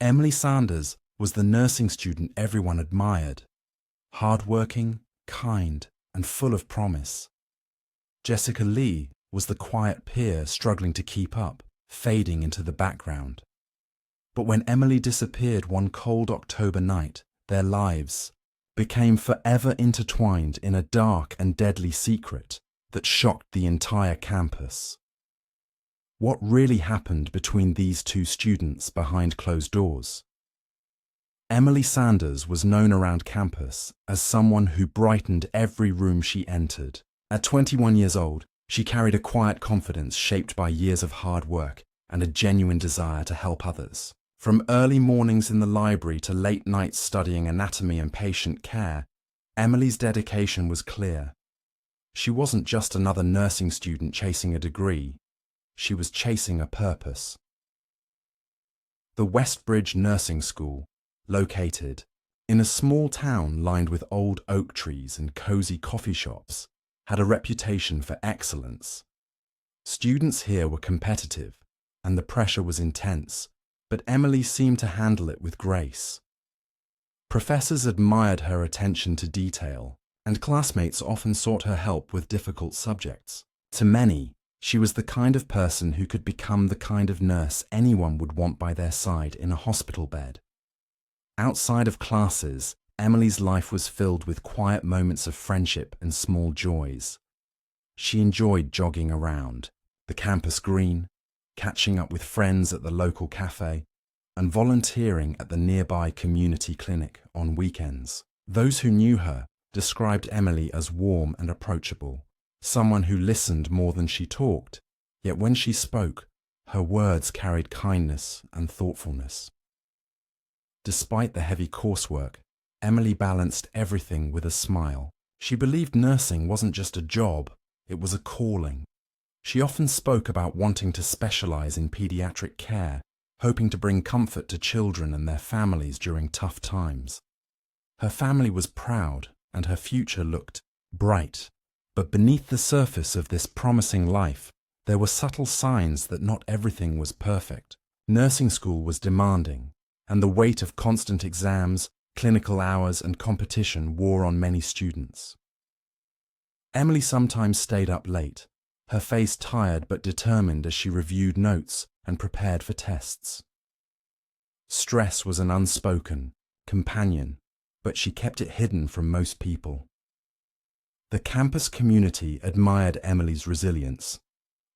Emily Sanders was the nursing student everyone admired. Hardworking, kind, and full of promise. Jessica Lee was the quiet peer struggling to keep up, fading into the background. But when Emily disappeared one cold October night, their lives became forever intertwined in a dark and deadly secret that shocked the entire campus. What really happened between these two students behind closed doors? Emily Sanders was known around campus as someone who brightened every room she entered. At 21 years old, she carried a quiet confidence shaped by years of hard work and a genuine desire to help others. From early mornings in the library to late nights studying anatomy and patient care, Emily's dedication was clear. She wasn't just another nursing student chasing a degree. She was chasing a purpose. The Westbridge Nursing School, located in a small town lined with old oak trees and cozy coffee shops, had a reputation for excellence. Students here were competitive, and the pressure was intense, but Emily seemed to handle it with grace. Professors admired her attention to detail, and classmates often sought her help with difficult subjects. To many, she was the kind of person who could become the kind of nurse anyone would want by their side in a hospital bed. Outside of classes, Emily's life was filled with quiet moments of friendship and small joys. She enjoyed jogging around the campus green, catching up with friends at the local cafe, and volunteering at the nearby community clinic on weekends. Those who knew her described Emily as warm and approachable, someone who listened more than she talked, yet when she spoke, her words carried kindness and thoughtfulness. Despite the heavy coursework, Emily balanced everything with a smile. She believed nursing wasn't just a job, it was a calling. She often spoke about wanting to specialize in pediatric care, hoping to bring comfort to children and their families during tough times. Her family was proud and her future looked bright. But beneath the surface of this promising life, there were subtle signs that not everything was perfect. Nursing school was demanding, and the weight of constant exams, clinical hours, and competition wore on many students. Emily sometimes stayed up late, her face tired but determined as she reviewed notes and prepared for tests. Stress was an unspoken companion, but she kept it hidden from most people. The campus community admired Emily's resilience.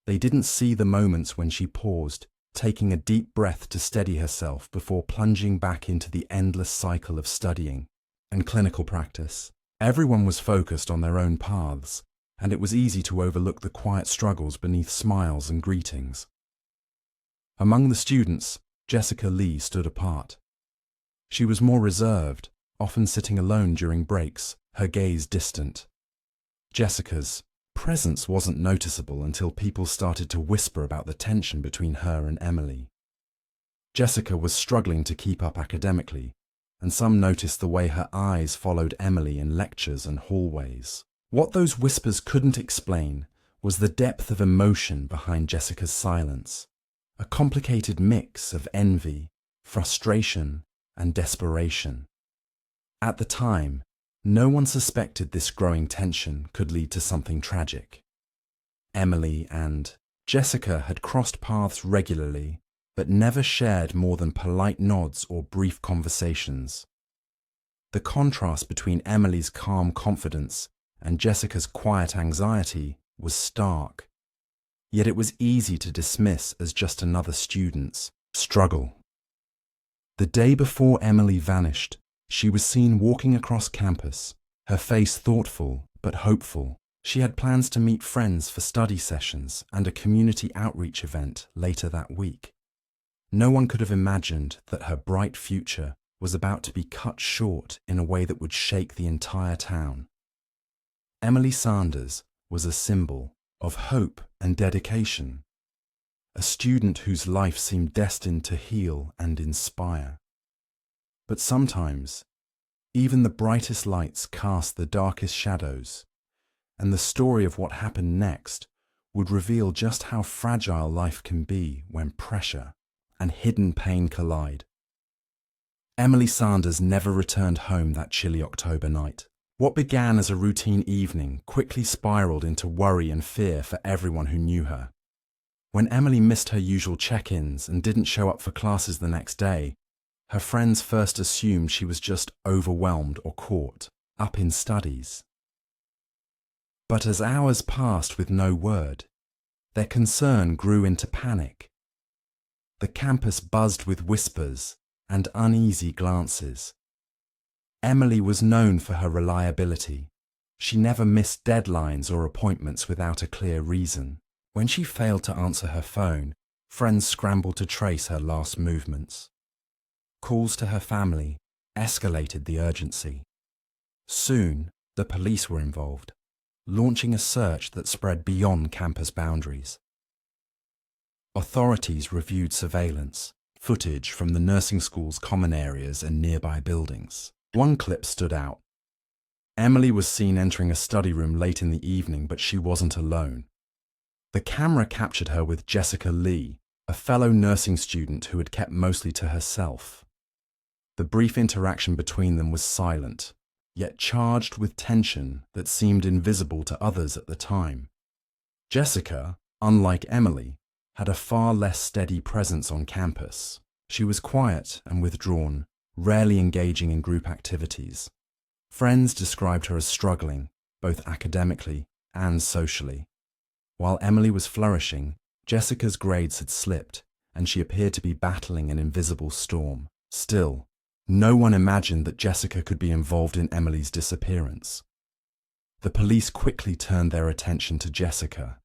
They didn't see the moments when she paused, taking a deep breath to steady herself before plunging back into the endless cycle of studying and clinical practice. Everyone was focused on their own paths, and it was easy to overlook the quiet struggles beneath smiles and greetings. Among the students, Jessica Lee stood apart. She was more reserved, often sitting alone during breaks, her gaze distant. Jessica's presence wasn't noticeable until people started to whisper about the tension between her and Emily. Jessica was struggling to keep up academically, and some noticed the way her eyes followed Emily in lectures and hallways. What those whispers couldn't explain was the depth of emotion behind Jessica's silence, a complicated mix of envy, frustration, and desperation. At the time, no one suspected this growing tension could lead to something tragic. Emily and Jessica had crossed paths regularly, but never shared more than polite nods or brief conversations. The contrast between Emily's calm confidence and Jessica's quiet anxiety was stark. Yet it was easy to dismiss as just another student's struggle. The day before Emily vanished, she was seen walking across campus, her face thoughtful but hopeful. She had plans to meet friends for study sessions and a community outreach event later that week. No one could have imagined that her bright future was about to be cut short in a way that would shake the entire town. Emily Sanders was a symbol of hope and dedication, a student whose life seemed destined to heal and inspire. But sometimes, even the brightest lights cast the darkest shadows, and the story of what happened next would reveal just how fragile life can be when pressure and hidden pain collide. Emily Sanders never returned home that chilly October night. What began as a routine evening quickly spiraled into worry and fear for everyone who knew her. When Emily missed her usual check-ins and didn't show up for classes the next day, her friends first assumed she was just overwhelmed or caught up in studies. But as hours passed with no word, their concern grew into panic. The campus buzzed with whispers and uneasy glances. Emily was known for her reliability. She never missed deadlines or appointments without a clear reason. When she failed to answer her phone, friends scrambled to trace her last movements. Calls to her family escalated the urgency. Soon, the police were involved, launching a search that spread beyond campus boundaries. Authorities reviewed surveillance, footage from the nursing school's common areas and nearby buildings. One clip stood out. Emily was seen entering a study room late in the evening, but she wasn't alone. The camera captured her with Jessica Lee, a fellow nursing student who had kept mostly to herself. The brief interaction between them was silent, yet charged with tension that seemed invisible to others at the time. Jessica, unlike Emily, had a far less steady presence on campus. She was quiet and withdrawn, rarely engaging in group activities. Friends described her as struggling, both academically and socially. While Emily was flourishing, Jessica's grades had slipped, and she appeared to be battling an invisible storm. Still, no one imagined that Jessica could be involved in Emily's disappearance. The police quickly turned their attention to Jessica.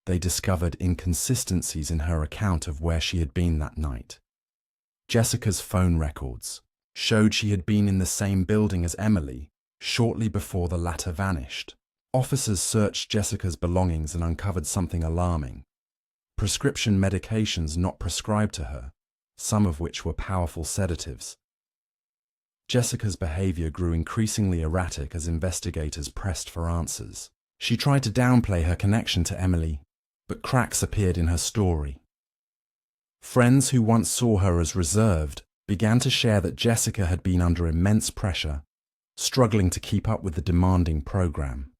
They discovered inconsistencies in her account of where she had been that night. Jessica's phone records showed she had been in the same building as Emily shortly before the latter vanished. Officers searched Jessica's belongings and uncovered something alarming: prescription medications not prescribed to her, some of which were powerful sedatives. Jessica's behavior grew increasingly erratic as investigators pressed for answers. She tried to downplay her connection to Emily, but cracks appeared in her story. Friends who once saw her as reserved began to share that Jessica had been under immense pressure, struggling to keep up with the demanding program.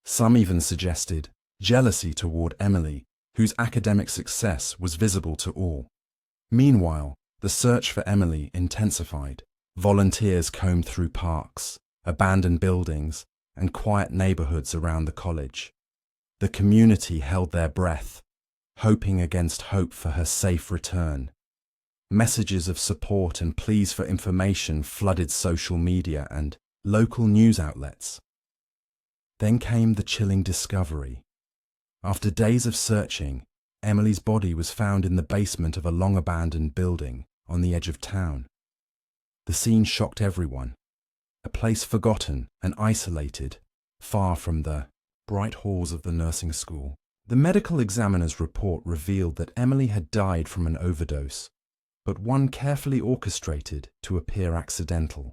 Some even suggested jealousy toward Emily, whose academic success was visible to all. Meanwhile, the search for Emily intensified. Volunteers combed through parks, abandoned buildings, and quiet neighborhoods around the college. The community held their breath, hoping against hope for her safe return. Messages of support and pleas for information flooded social media and local news outlets. Then came the chilling discovery. After days of searching, Emily's body was found in the basement of a long-abandoned building on the edge of town. The scene shocked everyone. A place forgotten and isolated, far from the bright halls of the nursing school. The medical examiner's report revealed that Emily had died from an overdose, but one carefully orchestrated to appear accidental.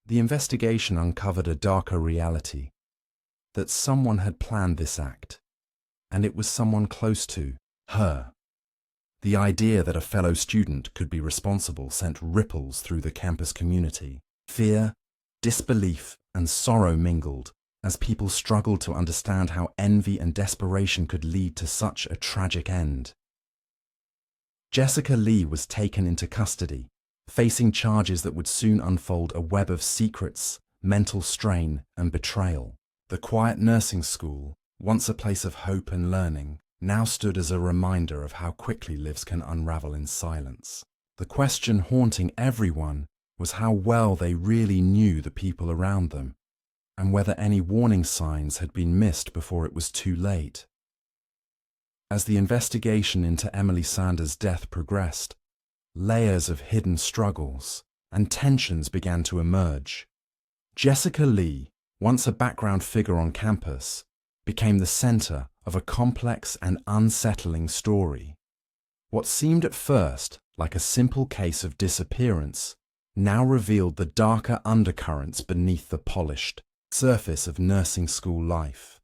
The investigation uncovered a darker reality: that someone had planned this act, and it was someone close to her. The idea that a fellow student could be responsible sent ripples through the campus community. Fear, disbelief, and sorrow mingled as people struggled to understand how envy and desperation could lead to such a tragic end. Jessica Lee was taken into custody, facing charges that would soon unfold a web of secrets, mental strain, and betrayal. The quiet nursing school, once a place of hope and learning, now stood as a reminder of how quickly lives can unravel in silence. The question haunting everyone was how well they really knew the people around them, and whether any warning signs had been missed before it was too late. As the investigation into Emily Sanders' death progressed, layers of hidden struggles and tensions began to emerge. Jessica Lee, once a background figure on campus, became the center of a complex and unsettling story. What seemed at first like a simple case of disappearance now revealed the darker undercurrents beneath the polished surface of nursing school life.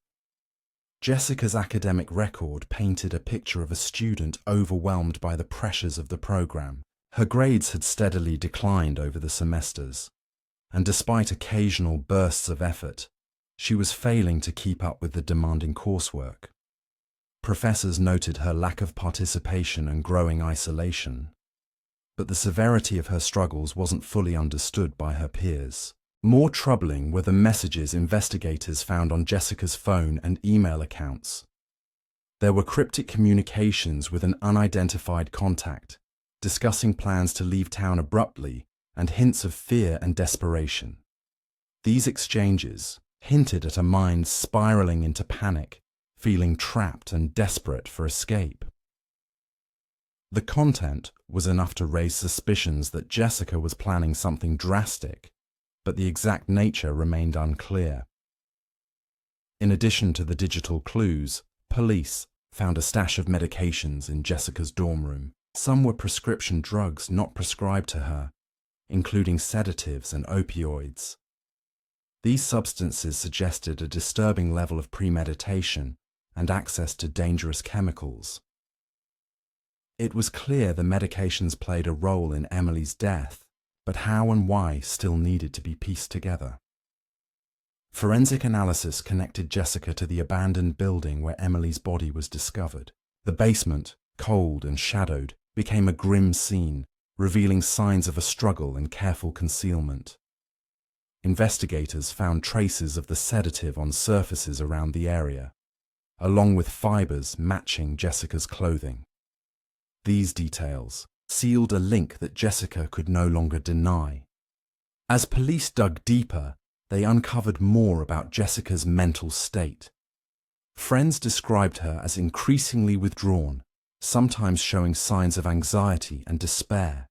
Jessica's academic record painted a picture of a student overwhelmed by the pressures of the program. Her grades had steadily declined over the semesters, and despite occasional bursts of effort, she was failing to keep up with the demanding coursework. Professors noted her lack of participation and growing isolation, but the severity of her struggles wasn't fully understood by her peers. More troubling were the messages investigators found on Jessica's phone and email accounts. There were cryptic communications with an unidentified contact, discussing plans to leave town abruptly and hints of fear and desperation. These exchanges hinted at a mind spiraling into panic, feeling trapped and desperate for escape. The content was enough to raise suspicions that Jessica was planning something drastic, but the exact nature remained unclear. In addition to the digital clues, police found a stash of medications in Jessica's dorm room. Some were prescription drugs not prescribed to her, including sedatives and opioids. These substances suggested a disturbing level of premeditation and access to dangerous chemicals. It was clear the medications played a role in Emily's death, but how and why still needed to be pieced together. Forensic analysis connected Jessica to the abandoned building where Emily's body was discovered. The basement, cold and shadowed, became a grim scene, revealing signs of a struggle and careful concealment. Investigators found traces of the sedative on surfaces around the area, along with fibers matching Jessica's clothing. These details sealed a link that Jessica could no longer deny. As police dug deeper, they uncovered more about Jessica's mental state. Friends described her as increasingly withdrawn, sometimes showing signs of anxiety and despair.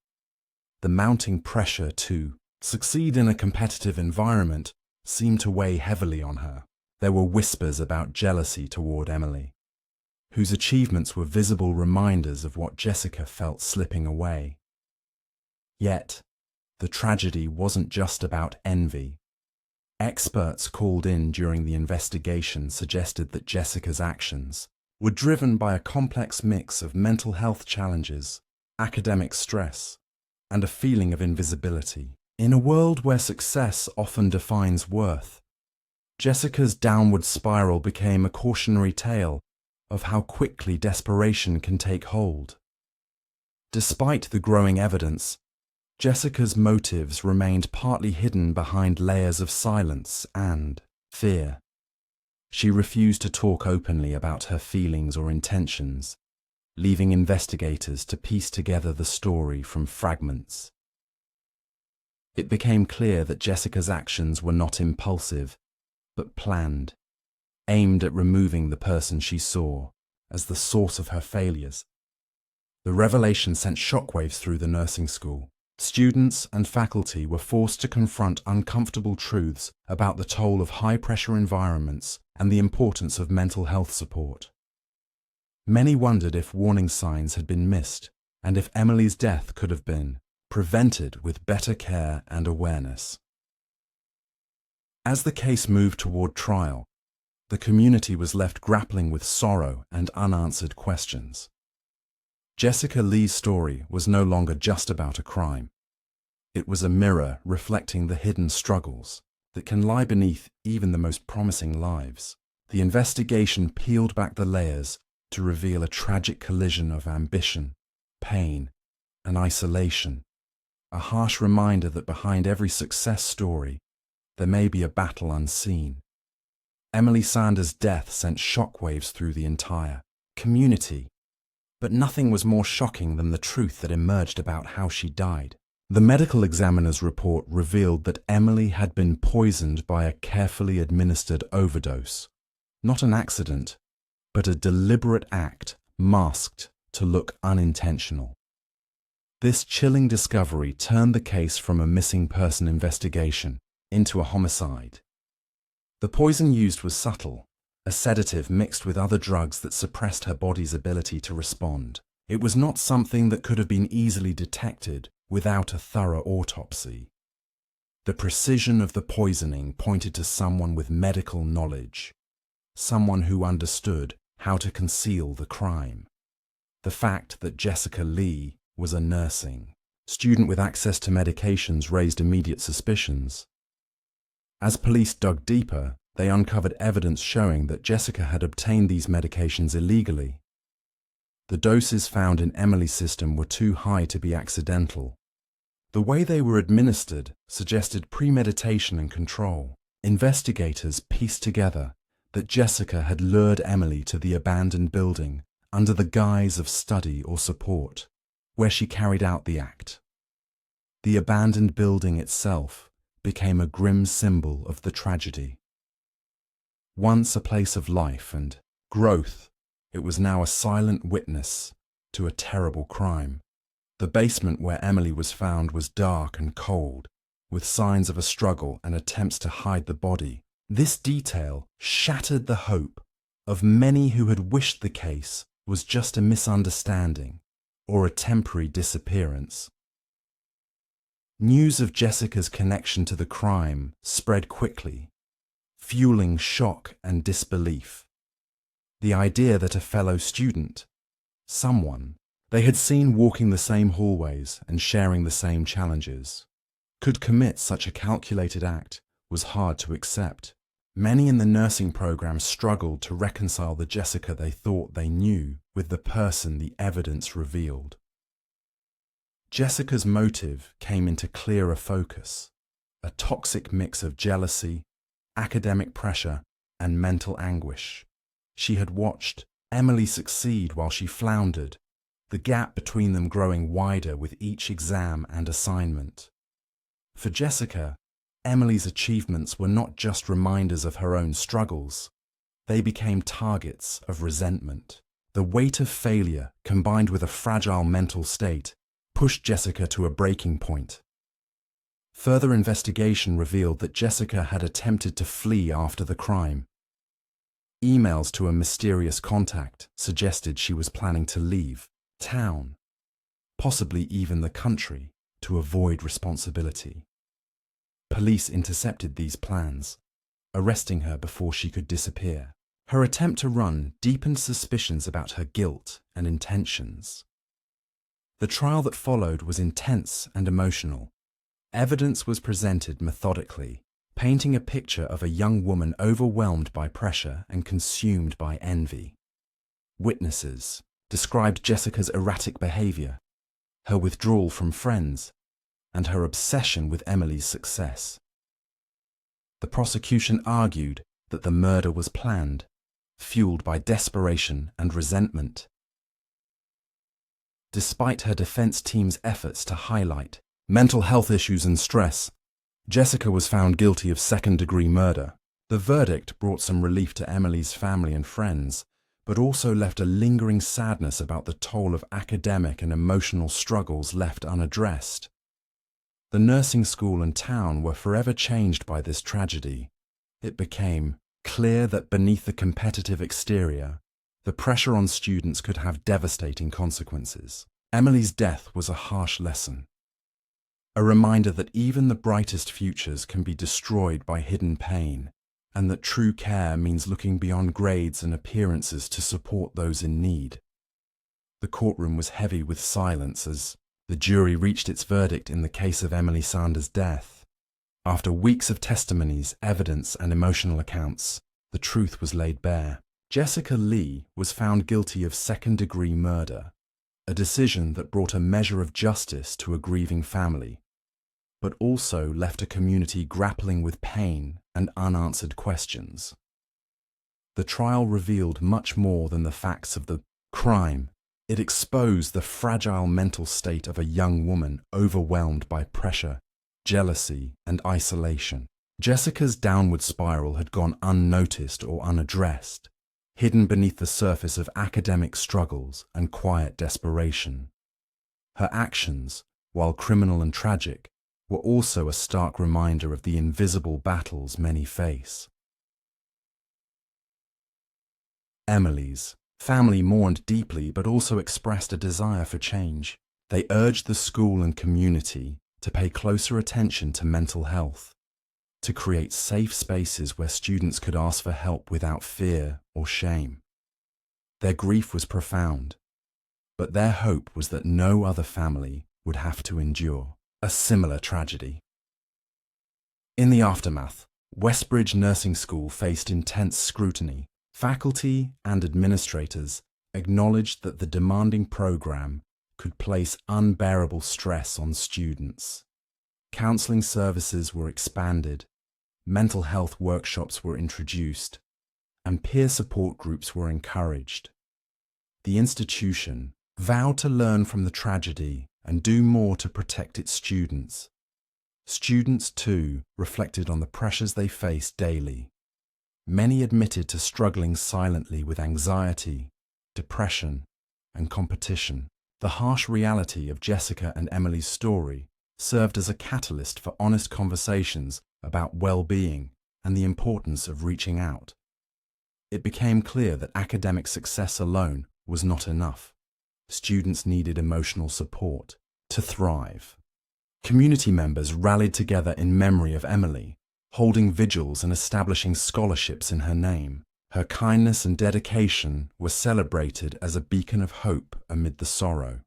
The mounting pressure to succeed in a competitive environment seemed to weigh heavily on her. There were whispers about jealousy toward Emily, whose achievements were visible reminders of what Jessica felt slipping away. Yet, the tragedy wasn't just about envy. Experts called in during the investigation suggested that Jessica's actions were driven by a complex mix of mental health challenges, academic stress, and a feeling of invisibility. In a world where success often defines worth, Jessica's downward spiral became a cautionary tale of how quickly desperation can take hold. Despite the growing evidence, Jessica's motives remained partly hidden behind layers of silence and fear. She refused to talk openly about her feelings or intentions, leaving investigators to piece together the story from fragments. It became clear that Jessica's actions were not impulsive, but planned, aimed at removing the person she saw as the source of her failures. The revelation sent shockwaves through the nursing school. Students and faculty were forced to confront uncomfortable truths about the toll of high-pressure environments and the importance of mental health support. Many wondered if warning signs had been missed and if Emily's death could have been prevented with better care and awareness. As the case moved toward trial, the community was left grappling with sorrow and unanswered questions. Jessica Lee's story was no longer just about a crime. It was a mirror reflecting the hidden struggles that can lie beneath even the most promising lives. The investigation peeled back the layers to reveal a tragic collision of ambition, pain, and isolation, a harsh reminder that behind every success story, there may be a battle unseen. Emily Sanders' death sent shockwaves through the entire community. But nothing was more shocking than the truth that emerged about how she died. The medical examiner's report revealed that Emily had been poisoned by a carefully administered overdose. Not an accident, but a deliberate act masked to look unintentional. This chilling discovery turned the case from a missing person investigation into a homicide. The poison used was subtle, a sedative mixed with other drugs that suppressed her body's ability to respond. It was not something that could have been easily detected without a thorough autopsy. The precision of the poisoning pointed to someone with medical knowledge, someone who understood how to conceal the crime. The fact that Jessica Lee was a nursing student with access to medications raised immediate suspicions. As police dug deeper, they uncovered evidence showing that Jessica had obtained these medications illegally. The doses found in Emily's system were too high to be accidental. The way they were administered suggested premeditation and control. Investigators pieced together that Jessica had lured Emily to the abandoned building under the guise of study or support, where she carried out the act. The abandoned building itself became a grim symbol of the tragedy. Once a place of life and growth, it was now a silent witness to a terrible crime. The basement where Emily was found was dark and cold, with signs of a struggle and attempts to hide the body. This detail shattered the hope of many who had wished the case was just a misunderstanding or a temporary disappearance. News of Jessica's connection to the crime spread quickly, fueling shock and disbelief. The idea that a fellow student, someone they had seen walking the same hallways and sharing the same challenges, could commit such a calculated act was hard to accept. Many in the nursing program struggled to reconcile the Jessica they thought they knew with the person the evidence revealed. Jessica's motive came into clearer focus, a toxic mix of jealousy, academic pressure, and mental anguish. She had watched Emily succeed while she floundered, the gap between them growing wider with each exam and assignment. For Jessica, Emily's achievements were not just reminders of her own struggles. They became targets of resentment. The weight of failure, combined with a fragile mental state, pushed Jessica to a breaking point. Further investigation revealed that Jessica had attempted to flee after the crime. Emails to a mysterious contact suggested she was planning to leave town, possibly even the country, to avoid responsibility. Police intercepted these plans, arresting her before she could disappear. Her attempt to run deepened suspicions about her guilt and intentions. The trial that followed was intense and emotional. Evidence was presented methodically, painting a picture of a young woman overwhelmed by pressure and consumed by envy. Witnesses described Jessica's erratic behavior, her withdrawal from friends, and her obsession with Emily's success. The prosecution argued that the murder was planned, fueled by desperation and resentment. Despite her defense team's efforts to highlight mental health issues and stress, Jessica was found guilty of second-degree murder. The verdict brought some relief to Emily's family and friends, but also left a lingering sadness about the toll of academic and emotional struggles left unaddressed. The nursing school and town were forever changed by this tragedy. It became clear that beneath the competitive exterior, the pressure on students could have devastating consequences. Emily's death was a harsh lesson, a reminder that even the brightest futures can be destroyed by hidden pain, and that true care means looking beyond grades and appearances to support those in need. The courtroom was heavy with silence as the jury reached its verdict in the case of Emily Sanders' death. After weeks of testimonies, evidence, and emotional accounts, the truth was laid bare. Jessica Lee was found guilty of second-degree murder, a decision that brought a measure of justice to a grieving family, but also left a community grappling with pain and unanswered questions. The trial revealed much more than the facts of the crime. It exposed the fragile mental state of a young woman overwhelmed by pressure, jealousy, and isolation. Jessica's downward spiral had gone unnoticed or unaddressed, hidden beneath the surface of academic struggles and quiet desperation. Her actions, while criminal and tragic, were also a stark reminder of the invisible battles many face. Emily's family mourned deeply but also expressed a desire for change. They urged the school and community to pay closer attention to mental health, to create safe spaces where students could ask for help without fear or shame. Their grief was profound, but their hope was that no other family would have to endure a similar tragedy. In the aftermath, Westbridge Nursing School faced intense scrutiny. Faculty and administrators acknowledged that the demanding program could place unbearable stress on students. Counseling services were expanded, mental health workshops were introduced, and peer support groups were encouraged. The institution vowed to learn from the tragedy and do more to protect its students. Students, too, reflected on the pressures they faced daily. Many admitted to struggling silently with anxiety, depression, and competition. The harsh reality of Jessica and Emily's story served as a catalyst for honest conversations about well-being and the importance of reaching out. It became clear that academic success alone was not enough. Students needed emotional support to thrive. Community members rallied together in memory of Emily, holding vigils and establishing scholarships in her name. Her kindness and dedication were celebrated as a beacon of hope amid the sorrow.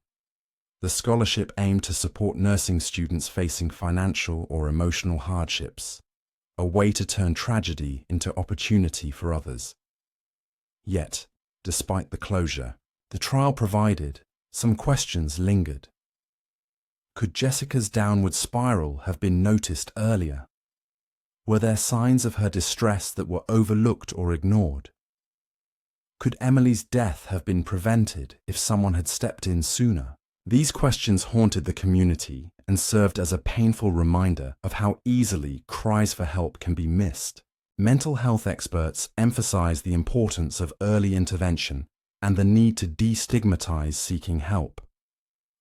The scholarship aimed to support nursing students facing financial or emotional hardships, a way to turn tragedy into opportunity for others. Yet, despite the closure the trial provided, some questions lingered. Could Jessica's downward spiral have been noticed earlier? Were there signs of her distress that were overlooked or ignored? Could Emily's death have been prevented if someone had stepped in sooner? These questions haunted the community and served as a painful reminder of how easily cries for help can be missed. Mental health experts emphasize the importance of early intervention and the need to destigmatize seeking help.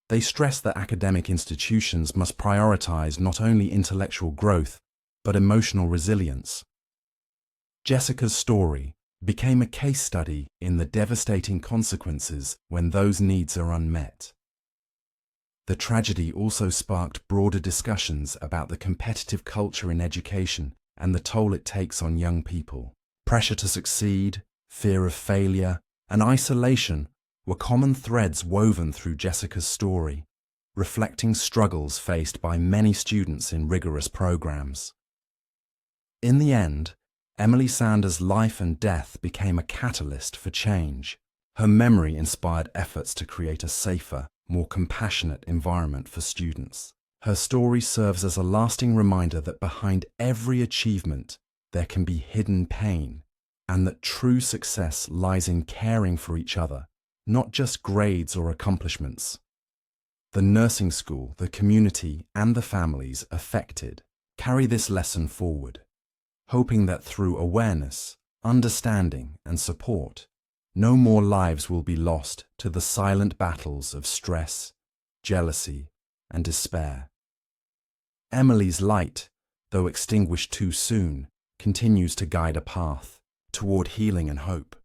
They stress that academic institutions must prioritize not only intellectual growth, but emotional resilience. Jessica's story became a case study in the devastating consequences when those needs are unmet. The tragedy also sparked broader discussions about the competitive culture in education and the toll it takes on young people. Pressure to succeed, fear of failure, and isolation were common threads woven through Jessica's story, reflecting struggles faced by many students in rigorous programs. In the end, Emily Sanders' life and death became a catalyst for change. Her memory inspired efforts to create a safer, more compassionate environment for students. Her story serves as a lasting reminder that behind every achievement there can be hidden pain, and that true success lies in caring for each other, not just grades or accomplishments. The nursing school, the community, and the families affected carry this lesson forward, hoping that through awareness, understanding, and support, no more lives will be lost to the silent battles of stress, jealousy, and despair. Emily's light, though extinguished too soon, continues to guide a path toward healing and hope.